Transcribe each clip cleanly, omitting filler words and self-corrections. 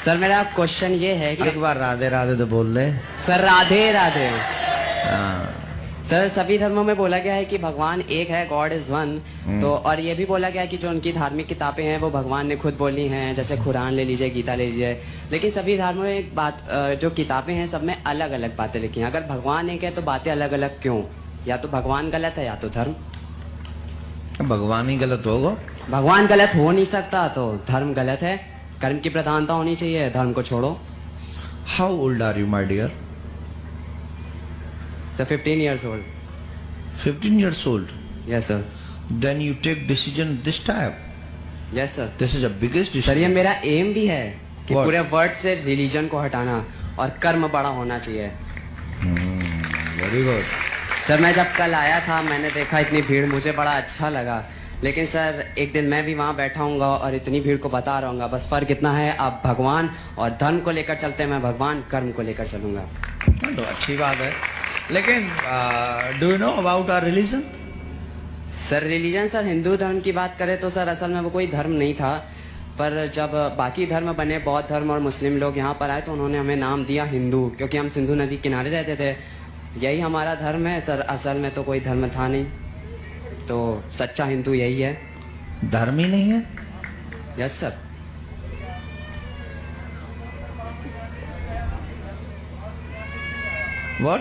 Sir मेरा question ये है कि एक बार राधे राधे तो बोल दे। सर राधे राधे। हाँ। सर सभी धर्मों में बोला गया है कि भगवान एक है, गॉड इज वन। तो और ये भी बोला गया है कि जो उनकी धार्मिक किताबें हैं वो भगवान ने खुद बोली हैं, जैसे कुरान ले लीजिए, गीता ले लीजिए। लेकिन सभी धर्मों में एक बात, जो किताबें हैं सब में अलग अलग बातें लिखी हैं। अगर भगवान एक है तो बातें अलग अलग क्यों? या तो भगवान गलत है या तो धर्म। भगवान ही गलत होगा। भगवान गलत हो नहीं सकता तो धर्म गलत है। कर्म की प्रधानता होनी चाहिए, धर्म को छोड़ो। How old are you my dear? Sir 15 years old. 15 years old. Yes sir. Then you take decision this type. Yes sir. This is the biggest decision. Sir ये मेरा एम भी है कि What? पूरे वर्ल्ड से रिलीजन को हटाना और कर्म बड़ा होना चाहिए। Very good. सर मैं जब कल आया था मैंने देखा इतनी भीड़, मुझे बड़ा अच्छा लगा। लेकिन सर एक दिन मैं भी वहाँ बैठा हूँगा और इतनी भीड़ को बता रहा हूँ। बस फर्क इतना है, आप भगवान और धर्म को लेकर चलते हैं, मैं भगवान कर्म को लेकर चलूंगा। तो अच्छी बात है। लेकिन do you know about our religion? Sir religion, sir Hindu धर्म की बात करें तो सर असल में वो कोई धर्म नहीं था। पर जब बाकी धर्म बने, बौद्ध धर्म और मुस्लिम लोग यहाँ पर आए तो उन्होंने हमें नाम दिया हिंदू, क्योंकि हम सिंधु नदी किनारे रहते थे। यही हमारा धर्म है सर। असल में तो कोई धर्म था नहीं, तो सच्चा हिंदू यही है। धर्म ही नहीं है? Yes sir. What?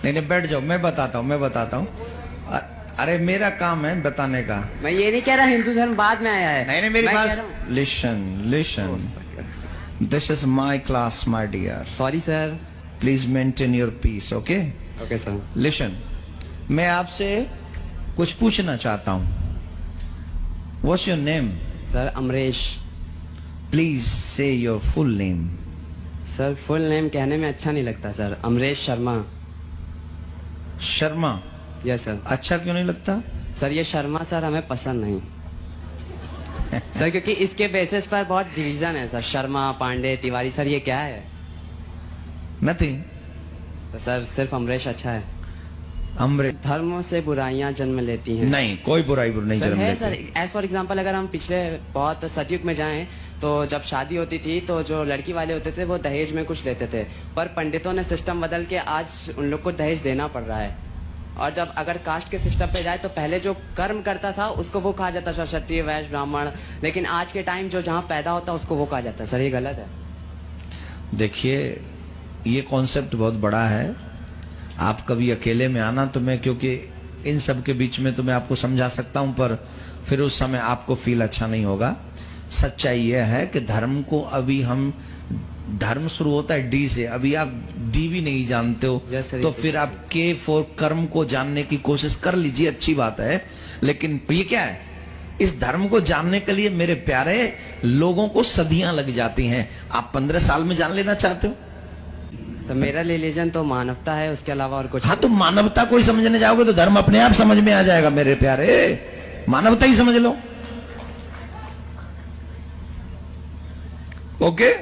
नहीं बैठ जाओ, मैं बताता हूँ। अरे मेरा काम है बताने का। मैं ये नहीं कह रहा हिंदू धर्म बाद में आया है। नहीं मेरी मैं बात कह रहा हूँ- listen this is my class my dear. Sorry sir. Please maintain your peace. Okay okay sir. Listen, मैं आपसे कुछ पूछना चाहता हूँ। What's your name? Sir Amresh. Please say your full name. Sir full name कहने में अच्छा नहीं लगता sir. Amresh Sharma. Sharma? Yes sir. अच्छा क्यों नहीं लगता? सर ये शर्मा सर हमें पसंद नहीं सर, क्योंकि इसके बेसिस पर बहुत डिवीजन है सर। शर्मा, पांडे, तिवारी। सर ये क्या है? नथिंग। तो सर सिर्फ अमरेश अच्छा है। अमृत? धर्मों से बुराइयां जन्म लेती हैं। नहीं, कोई बुराई नहीं सर जन्म है लेती। सर। एज फॉर एग्जाम्पल अगर हम पिछले बहुत सतयुग में जाएं तो जब शादी होती थी तो जो लड़की वाले होते थे वो दहेज में कुछ लेते थे, पर पंडितों ने सिस्टम बदल के आज उन लोग को दहेज देना पड़ रहा है। और जब अगर कास्ट के सिस्टम पे जाए तो पहले जो कर्म करता था उसको वो कहा जाता था क्षत्रिय, वैश्य, ब्राह्मण। लेकिन आज के टाइम जो जहाँ पैदा होता है उसको वो कहा जाता है। सर ये गलत है। देखिए ये कॉन्सेप्ट बहुत बड़ा है। आप कभी अकेले में आना तो मैं, क्योंकि इन सब के बीच में तो मैं आपको समझा सकता हूं, पर फिर उस समय आपको फील अच्छा नहीं होगा। सच्चाई यह है कि धर्म को अभी हम, धर्म शुरू होता है डी से, अभी आप डी भी नहीं जानते हो। Yes, sir, तो फिर आप के फॉर कर्म को जानने की कोशिश कर लीजिए, अच्छी बात है। लेकिन ये क्या है? इस धर्म को जानने के लिए मेरे प्यारे लोगों को सदियां लग जाती हैं। आप 15 साल में जान लेना चाहते हो? सर मेरा रिलीजन तो मानवता है, उसके अलावा और कुछ। हाँ तो मानवता को ही समझने जाओगे तो धर्म अपने आप समझ में आ जाएगा मेरे प्यारे। मानवता ही समझ लो। ओके,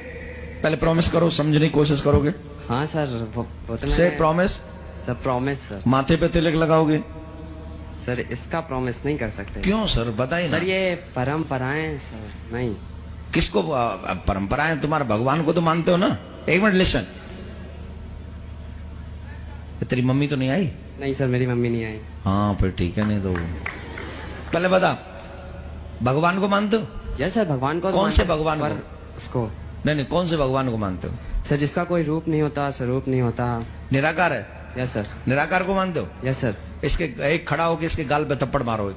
पहले प्रॉमिस करो, समझने की कोशिश करोगे? हाँ सर वो तो से प्रॉमिस। Sir promise sir. माथे पे तिलक लगाओगे? सर इसका प्रॉमिस नहीं कर सकते। क्यों सर, बताइए ना। सर ये परंपराएं सर। नहीं। किसको परंपराएं? तुम्हारे भगवान को तो मानते हो ना। एक मिनट लिसन, तेरी मम्मी तो नहीं आई? नहीं सर मेरी मम्मी नहीं आई। हाँ फिर ठीक है, नहीं तो पहले बता, भगवान को मानते हो? यस सर भगवान को तो कौन से मानते हैं, भगवान पर को? उसको नहीं, कौन से भगवान को मानते हो? सर जिसका कोई रूप नहीं होता, स्वरूप नहीं होता। निराकार है? Yes sir. निराकार को मानते हो? Yes sir. इसके एक खड़ा होकर इसके गाल पे थप्पड़ मारो।